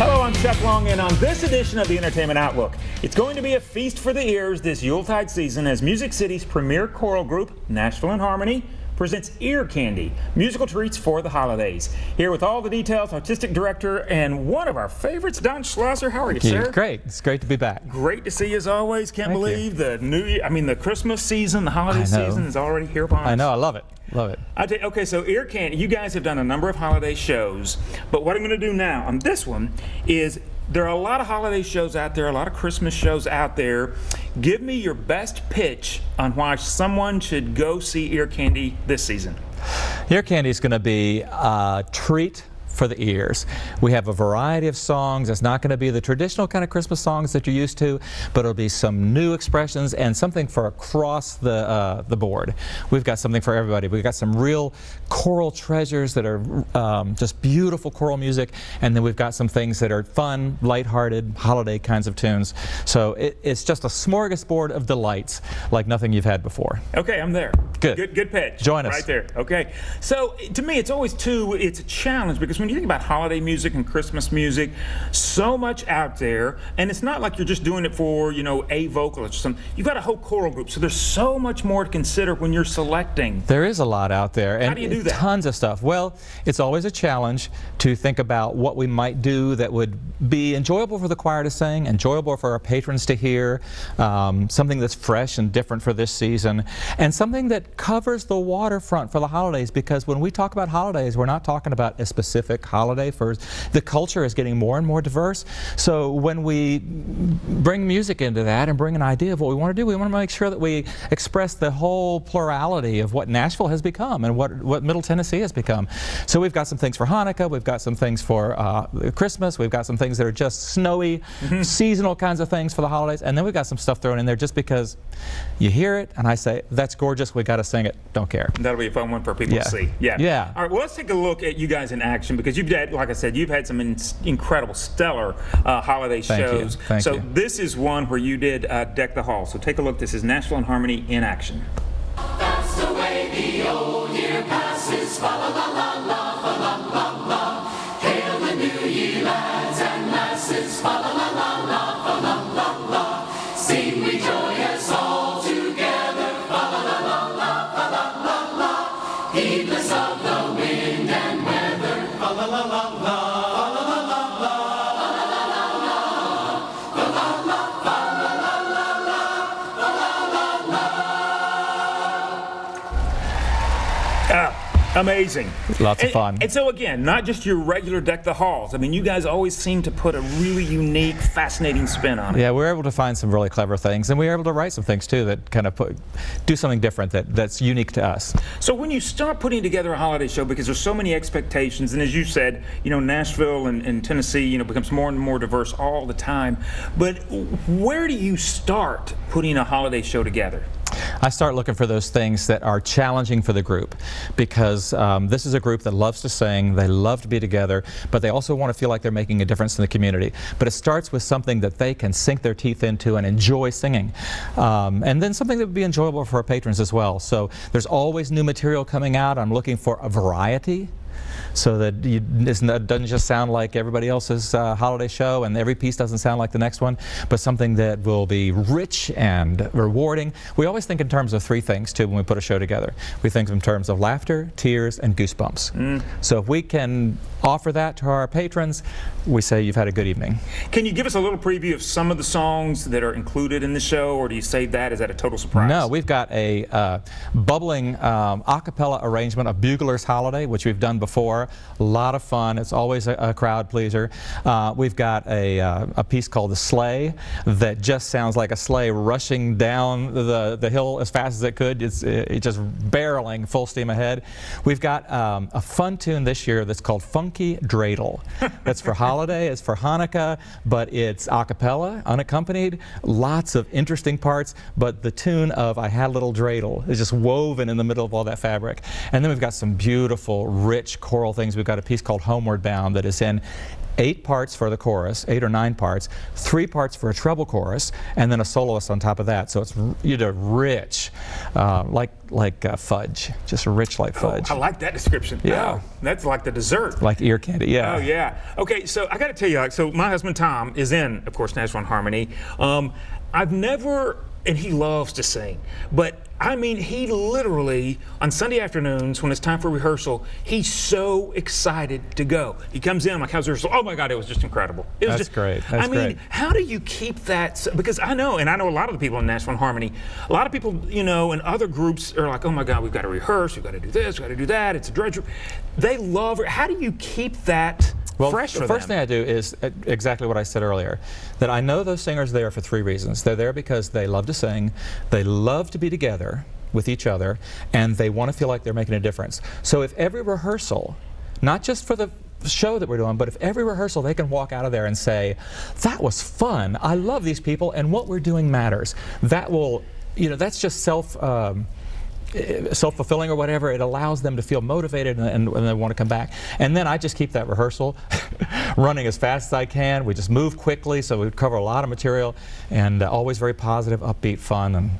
Hello, I'm Chuck Long, and on this edition of the Entertainment Outlook, it's going to be a feast for the ears this Yuletide season as Music City's premier choral group, Nashville in Harmony, presents Ear Candy, musical treats for the holidays. Here with all the details, artistic director and one of our favorites, Don Schlosser. How are you, sir? Great. It's great to be back. Great to see you as always. Can't believe the new year, the Christmas season, the holiday season is already here upon us. I know. I love it. Love it. Okay, so Ear Candy, you guys have done a number of holiday shows, but what I'm going to do now on this one is there are a lot of holiday shows out there, a lot of Christmas shows out there. Give me your best pitch on why someone should go see Ear Candy this season. Ear Candy is going to be a treat for the ears. We have a variety of songs. It's not going to be the traditional kind of Christmas songs that you're used to, but it'll be some new expressions and something for across the board. We've got something for everybody. We've got some real choral treasures that are just beautiful choral music, and then we've got some things that are fun, lighthearted, holiday kinds of tunes. So it's just a smorgasbord of delights like nothing you've had before. Okay, I'm there. Good pitch. Join us. Right there. Okay. So to me, it's always it's a challenge because when you think about holiday music and Christmas music, so much out there, and it's not like you're just doing it for, a vocalist or something. You've got a whole choral group, so there's so much more to consider when you're selecting. There is a lot out there, and how do you do that? Tons of stuff. Well, it's always a challenge to think about what we might do that would be enjoyable for the choir to sing, enjoyable for our patrons to hear, something that's fresh and different for this season, and something that covers the waterfront for the holidays, because when we talk about holidays, we're not talking about a specific holiday. For the culture is getting more and more diverse, so when we bring music into that and bring an idea of what we want to do, we want to make sure that we express the whole plurality of what Nashville has become and what Middle Tennessee has become. So we've got some things for Hanukkah, we've got some things for Christmas, we've got some things that are just snowy, seasonal kinds of things for the holidays, and then we've got some stuff thrown in there just because you hear it and I say, that's gorgeous, we got to sing it, don't care. That'll be a fun one for people to see. Yeah. All right, well, let's take a look at you guys in action, because you've had, like I said, you've had some incredible, stellar holiday shows. Thank you. This is one where you did Deck the Hall. So take a look. This is Nashville in Harmony in action. That's the way the old year passes. Fa la la la la, fa la la la. Hail the new year, lads and lasses. Fa la la la la, fa la la la. Sing we joyous all together. Fa la la la la, fa la la la. Heedless of the wind and weather. Fa la la la la. Amazing. Lots of fun. And so again, not just your regular Deck the Halls. You guys always seem to put a really unique, fascinating spin on it. Yeah, we're able to find some really clever things, and we're able to write some things too that kind of do something different that's unique to us. So when you start putting together a holiday show, because there's so many expectations, and as you said, Nashville and Tennessee, becomes more and more diverse all the time. But where do you start putting a holiday show together? I start looking for those things that are challenging for the group, because this is a group that loves to sing, they love to be together, but they also want to feel like they're making a difference in the community. But it starts with something that they can sink their teeth into and enjoy singing. And then something that would be enjoyable for our patrons as well. So there's always new material coming out. I'm looking for a variety, so that it doesn't just sound like everybody else's holiday show and every piece doesn't sound like the next one, but something that will be rich and rewarding. We always think in terms of three things too when we put a show together. We think in terms of laughter, tears, and goosebumps. So if we can offer that to our patrons, we say you've had a good evening. Can you give us a little preview of some of the songs that are included in the show, or do you save that? Is that a total surprise? No, we've got a bubbling a cappella arrangement of Bugler's Holiday, which we've done before. A lot of fun. It's always a crowd pleaser. We've got a piece called The Sleigh that just sounds like a sleigh rushing down the hill as fast as it could. It's just barreling full steam ahead. We've got a fun tune this year that's called Funky Dreidel. That's for holiday, it's for Hanukkah, but it's a cappella, unaccompanied, lots of interesting parts, but the tune of I Had a Little Dreidel is just woven in the middle of all that fabric. And then we've got some beautiful, rich choral things. We've got a piece called Homeward Bound that is in 8 parts for the chorus, 8 or 9 parts, 3 parts for a treble chorus, and then a soloist on top of that. So it's rich, like fudge, just rich like fudge. Oh, I like that description. Yeah. Oh, that's like the dessert. Like ear candy, yeah. Oh, yeah. Okay, so I got to tell you, so my husband Tom is in, of course, Nashville in Harmony. I've never, and he loves to sing, but I mean, he literally, on Sunday afternoons when it's time for rehearsal, he's so excited to go. He comes in, I'm like, how's rehearsal? Oh my God, it was just incredible. It was just great. That's great. How do you keep that? Because I know, and I know a lot of the people in Nashville in Harmony, a lot of people, you know, and other groups are like, oh my God, we've got to rehearse, we've got to do this, we've got to do that, it's a drudgery. They love it. How do you keep that fresh for them? The first thing I do is exactly what I said earlier, that I know those singers are there for 3 reasons. They're there because they love to sing, they love to be together with each other, and they want to feel like they're making a difference. So if every rehearsal, not just for the show that we're doing, but if every rehearsal they can walk out of there and say, that was fun, I love these people, and what we're doing matters, that will, you know, that's just self-fulfilling or whatever. It allows them to feel motivated and they want to come back. And then I just keep that rehearsal running as fast as I can. We just move quickly, so we cover a lot of material, and always very positive, upbeat, fun.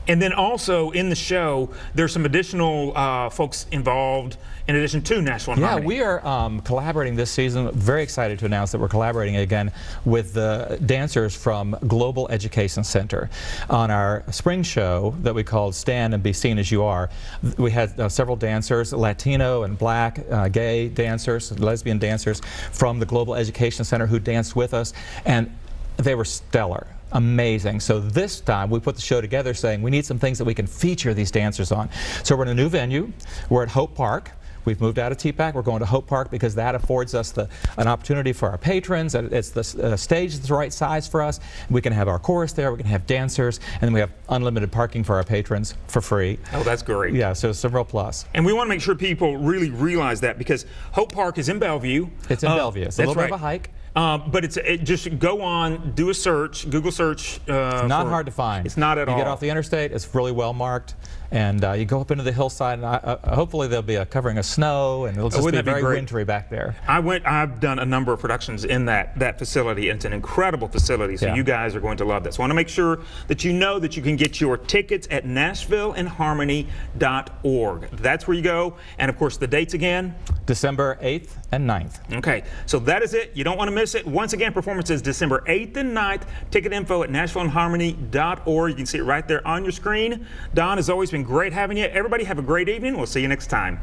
And then also in the show, there's some additional folks involved in addition to Nashville in Harmony. Yeah, we are collaborating this season. Very excited to announce that we're collaborating again with the dancers from Global Education Center. On our spring show that we called Stand and Be Seen As You Are, we had several dancers, Latino and Black, gay dancers, lesbian dancers from the Global Education Center who danced with us, and they were stellar. Amazing. So this time we put the show together saying we need some things that we can feature these dancers on. So we're in a new venue. We're at Hope Park. We've moved out of TPAC. We're going to Hope Park because that affords us an opportunity for our patrons. It's the stage is the right size for us. We can have our chorus there. We can have dancers, and then we have unlimited parking for our patrons for free. Oh, that's great. Yeah, so it's a real plus. And we want to make sure people really realize that, because Hope Park is in Bellevue. It's in Bellevue. It's a little bit of a hike. But just go on, do a search, Google search. It's not hard to find. It's not at all. You get off the interstate, it's really well marked, and you go up into the hillside, and hopefully there'll be a covering of snow, and it'll just be very wintry back there. I've done a number of productions in that facility, and it's an incredible facility, so you guys are going to love this. So I want to make sure that you know that you can get your tickets at NashvilleInHarmony.org. That's where you go, and of course the dates again? December 8th and 9th. Okay, so that is it. You don't want to miss it. Once again, performances December 8th and 9th. Ticket info at NashvilleInHarmony.org. You can see it right there on your screen. Don, has always been great having you. Everybody have a great evening. We'll see you next time.